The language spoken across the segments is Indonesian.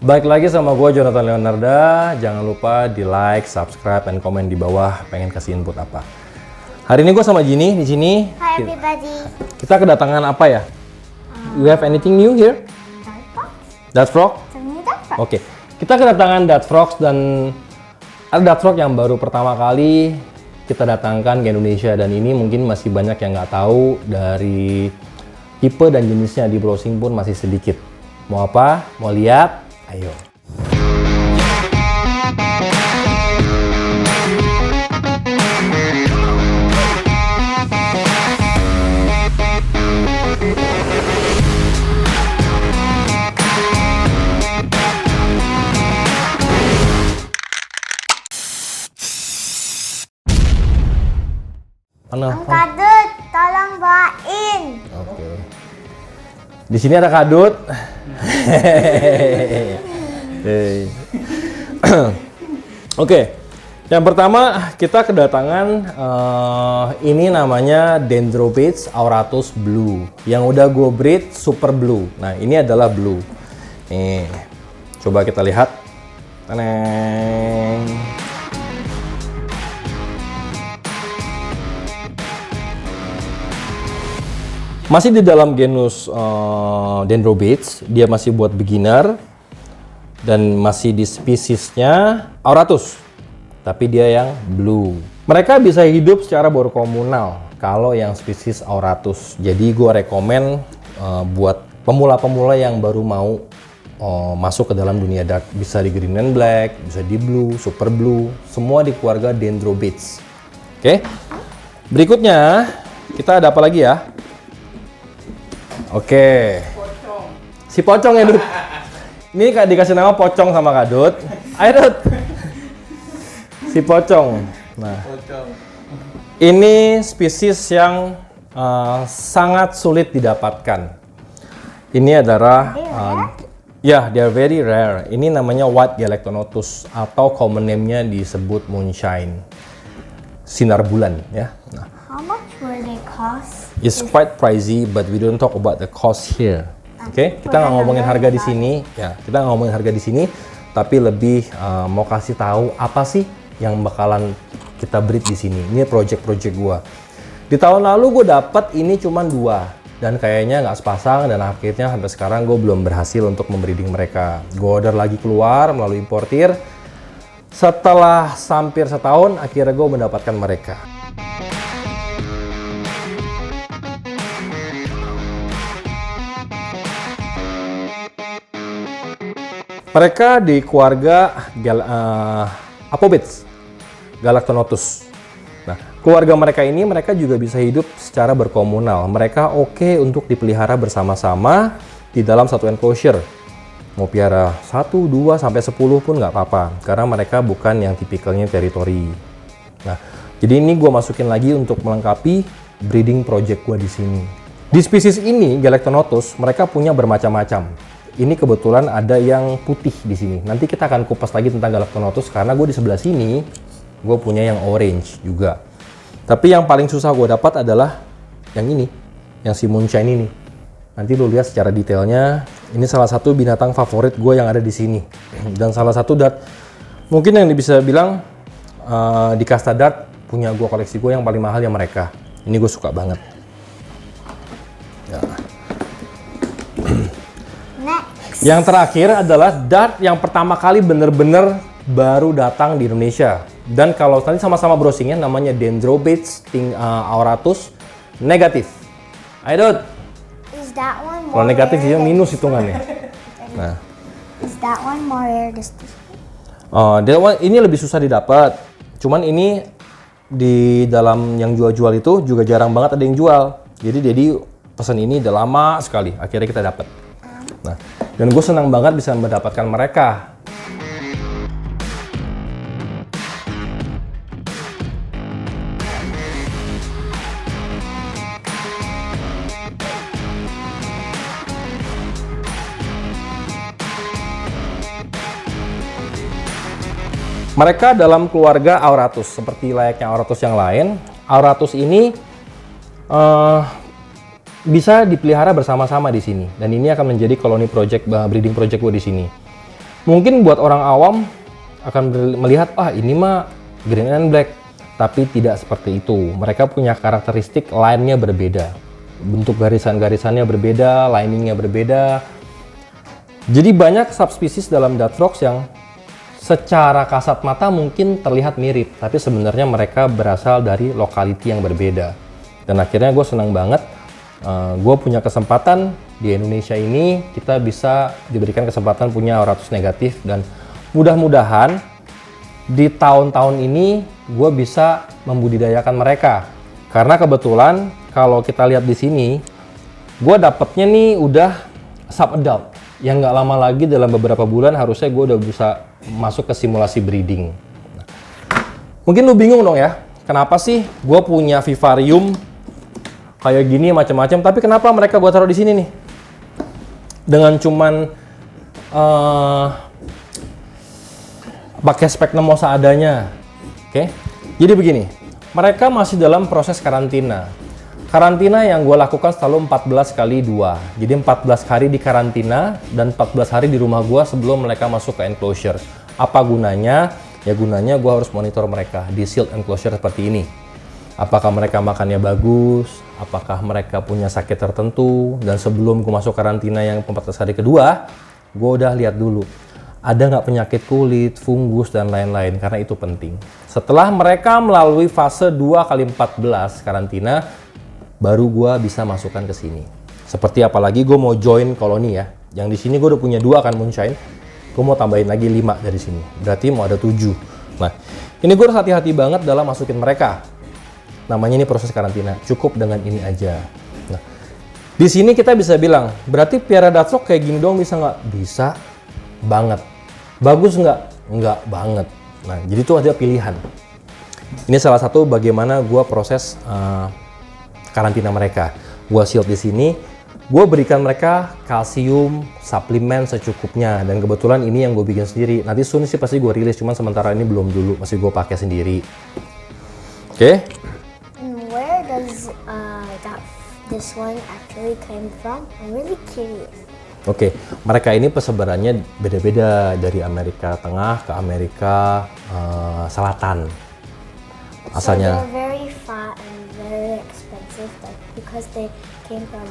Balik lagi sama gue Jonathan Leonarda. Jangan lupa di like, subscribe, dan komen di bawah pengen kasih input apa. Hari ini gue sama Ginny di sini. Hi everybody. Kita kedatangan apa ya? You have anything new here? Dart Frog? Oke. Kita kedatangan Dart Frogs dan ada Dart Frog yang baru pertama kali kita datangkan ke Indonesia, dan ini mungkin masih banyak yang nggak tahu dari tipe dan jenisnya. Di browsing pun masih sedikit. Mau apa? Mau lihat? Ayo. Om Kadut, tolong bawain. Oke. Di sini ada Kadut. Oke. Yang pertama kita kedatangan ini namanya Dendrobates auratus blue. Yang udah gue breed super blue. Nah, ini adalah blue. Nih. Coba kita lihat. Teneng. Masih di dalam genus Dendrobates, dia masih buat beginner dan masih di spesiesnya auratus, tapi dia yang blue. Mereka bisa hidup secara berkomunal kalau yang spesies auratus. Jadi gue rekomen buat pemula-pemula yang baru mau masuk ke dalam dunia dart. Bisa di green and black, bisa di blue, super blue, semua di keluarga Dendrobates. Oke, berikutnya kita ada apa lagi ya? Oke. Pocong. Si Pocong ya, Dut. Ini Kak dikasih nama Pocong sama Kak Dut. Ayo, Dut. Si Pocong. Nah. Ini spesies yang sangat sulit didapatkan. Ini adalah they are very rare. Ini namanya White Galactonotus atau common name-nya disebut moonshine. Sinar bulan ya. Nah. How much will they cost? It's quite pricey, but we don't talk about the cost here. Oke, kita nggak ngomongin harga di sini. Ya, kita nggak ngomongin harga di sini, tapi lebih mau kasih tahu apa sih yang bakalan kita breed di sini. Ini project gua. Di tahun lalu gue dapat ini cuma 2 dan kayaknya nggak sepasang, dan akhirnya sampai sekarang gue belum berhasil untuk membreeding mereka. Gue order lagi keluar melalui importir. Setelah hampir setahun, akhirnya gue mendapatkan mereka. Mereka di keluarga Apobates, Galactonotus. Nah, keluarga mereka ini mereka juga bisa hidup secara berkomunal. Mereka oke untuk dipelihara bersama-sama di dalam satu enclosure. Mau piara 1, 2, sampai 10 pun nggak apa-apa, karena mereka bukan yang tipikalnya teritori. Nah, jadi ini gue masukin lagi untuk melengkapi breeding project gue di sini. Di spesies ini, Galactonotus, mereka punya bermacam-macam. Ini kebetulan ada yang putih di sini. Nanti kita akan kupas lagi tentang Galactonotus karena gue di sebelah sini gue punya yang orange juga. Tapi yang paling susah gue dapat adalah yang ini, yang si moonshine ini. Nanti lo lihat secara detailnya. Ini salah satu binatang favorit gue yang ada di sini. Dan salah satu dart mungkin yang bisa bilang di kasta dart punya gue koleksi gue yang paling mahal yang mereka. Ini gue suka banget. Ya. Yang terakhir adalah dart yang pertama kali bener-bener baru datang di Indonesia. Dan kalau tadi sama-sama browsingnya namanya Dendrobates auratus negatif. Ayo, Dut. Is that one more Kalau negatif rare dia than minus this hitungannya. one? Nah, Is that one more rare than this one? ini lebih susah didapat. Cuman ini di dalam yang jual-jual itu juga jarang banget ada yang jual. Jadi pesan ini udah lama sekali. Akhirnya kita dapat. Nah, dan gue senang banget bisa mendapatkan mereka. Mereka dalam keluarga auratus, seperti layaknya auratus yang lain. Auratus ini bisa dipelihara bersama-sama di sini, dan ini akan menjadi koloni project breeding project gue di sini. Mungkin buat orang awam akan melihat, ah ini mah green and black. Tapi tidak seperti itu. Mereka punya karakteristik line-nya berbeda. Bentuk garisan-garisannya berbeda, liningnya berbeda. Jadi banyak subspesies dalam Dutrox yang secara kasat mata mungkin terlihat mirip. Tapi sebenarnya mereka berasal dari lokality yang berbeda. Dan akhirnya gue senang banget. Gue punya kesempatan di Indonesia ini, kita bisa diberikan kesempatan punya auratus negatif, dan mudah-mudahan di tahun-tahun ini gue bisa membudidayakan mereka. Karena kebetulan kalau kita lihat di sini, gue dapetnya nih udah sub adult, yang nggak lama lagi dalam beberapa bulan harusnya gue udah bisa masuk ke simulasi breeding. Mungkin lu bingung dong ya, kenapa sih gue punya vivarium kayak gini macam-macam, tapi kenapa mereka gue taruh di sini nih? Dengan cuman pakai sphagnum seadanya. Oke. Jadi begini, mereka masih dalam proses karantina. Karantina yang gue lakukan selalu 14 kali 2. Jadi 14 hari di karantina dan 14 hari di rumah gue sebelum mereka masuk ke enclosure. Apa gunanya? Ya gunanya gue harus monitor mereka di sealed enclosure seperti ini. Apakah mereka makannya bagus, apakah mereka punya sakit tertentu, dan sebelum gue masuk karantina yang 14 hari kedua, gue udah lihat dulu ada nggak penyakit kulit, fungus, dan lain-lain, karena itu penting. Setelah mereka melalui fase 2x14 karantina, baru gue bisa masukkan ke sini. Seperti apalagi gue mau join koloni ya, yang di sini gue udah punya 2 kan moonshine, gue mau tambahin lagi 5 dari sini, berarti mau ada 7. Nah, ini gue harus hati-hati banget dalam masukin mereka. Namanya ini proses karantina, cukup dengan ini aja. Nah, di sini kita bisa bilang, berarti piara Dutrox kayak gini doang bisa nggak? Bisa banget. Bagus nggak? Nggak banget. Nah, jadi itu ada pilihan. Ini salah satu bagaimana gue proses karantina mereka. Gue shield di sini, gue berikan mereka kalsium, suplemen secukupnya, dan kebetulan ini yang gue bikin sendiri. Nanti soon sih pasti gue rilis, cuman sementara ini belum dulu, masih gue pakai sendiri. Oke? Where does this one actually came from? I'm really curious. Oke, mereka ini persebarannya beda-beda dari Amerika Tengah ke Amerika Selatan. Asalnya. So they're very fat and very expensive, like, because they came from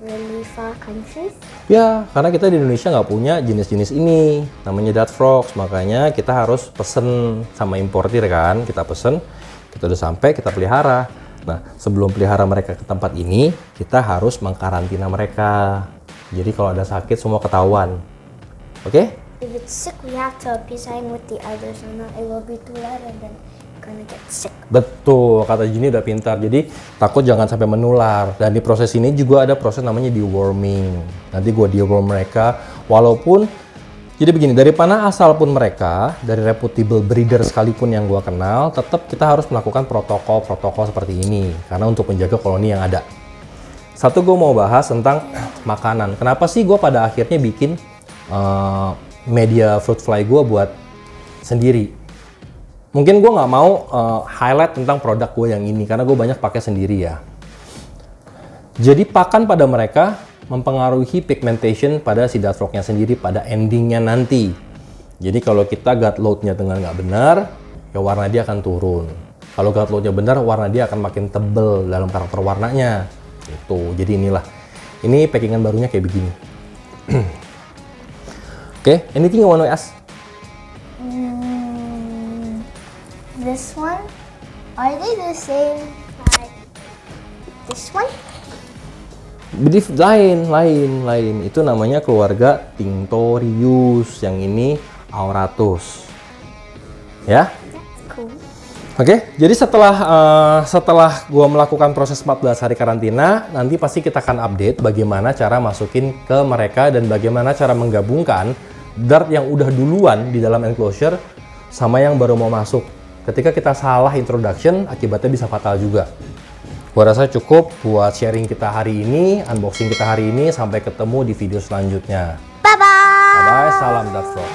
really far countries. Ya, karena kita di Indonesia nggak punya jenis-jenis ini, namanya Dutrox, makanya kita harus pesen sama importir kan, kita pesen, kita udah sampai, kita pelihara. Nah, sebelum pelihara mereka ke tempat ini, kita harus mengkarantina mereka. Jadi kalau ada sakit semua ketahuan. Oke? If it's sick, we have to pisahing with the others, or not it will be too loud and then you're gonna get sick. Betul, kata Ginny udah pintar. Jadi takut jangan sampai menular. Dan di proses ini juga ada proses namanya deworming. Nanti gue deworm mereka. Walaupun, jadi begini, dari mana asal pun mereka, dari reputable breeder sekalipun yang gue kenal, tetap kita harus melakukan protokol-protokol seperti ini. Karena untuk menjaga koloni yang ada. Satu, gue mau bahas tentang makanan. Kenapa sih gue pada akhirnya bikin media fruit fly gue buat sendiri? Mungkin gue nggak mau highlight tentang produk gue yang ini, karena gue banyak pakai sendiri ya. Jadi pakan pada mereka mempengaruhi pigmentation pada si Dutroxnya sendiri pada endingnya nanti. Jadi kalau kita gut load-nya dengan nggak benar, ya warna dia akan turun. Kalau gut load-nya benar, warna dia akan makin tebel dalam karakter warnanya. Itu, jadi inilah. Ini packingan barunya kayak begini. Oke, anything you want to ask? This one, are they the same like this one? Beef lain. Itu namanya keluarga Tinctorius. Yang ini Auratus. Ya? That's cool. Oke, jadi setelah gua melakukan proses 14 hari karantina, nanti pasti kita akan update bagaimana cara masukin ke mereka dan bagaimana cara menggabungkan dart yang udah duluan di dalam enclosure sama yang baru mau masuk. Ketika kita salah introduction, akibatnya bisa fatal juga. Gua rasa cukup buat sharing kita hari ini, unboxing kita hari ini. Sampai ketemu di video selanjutnya. Bye-bye! Bye-bye, salam Dutrox.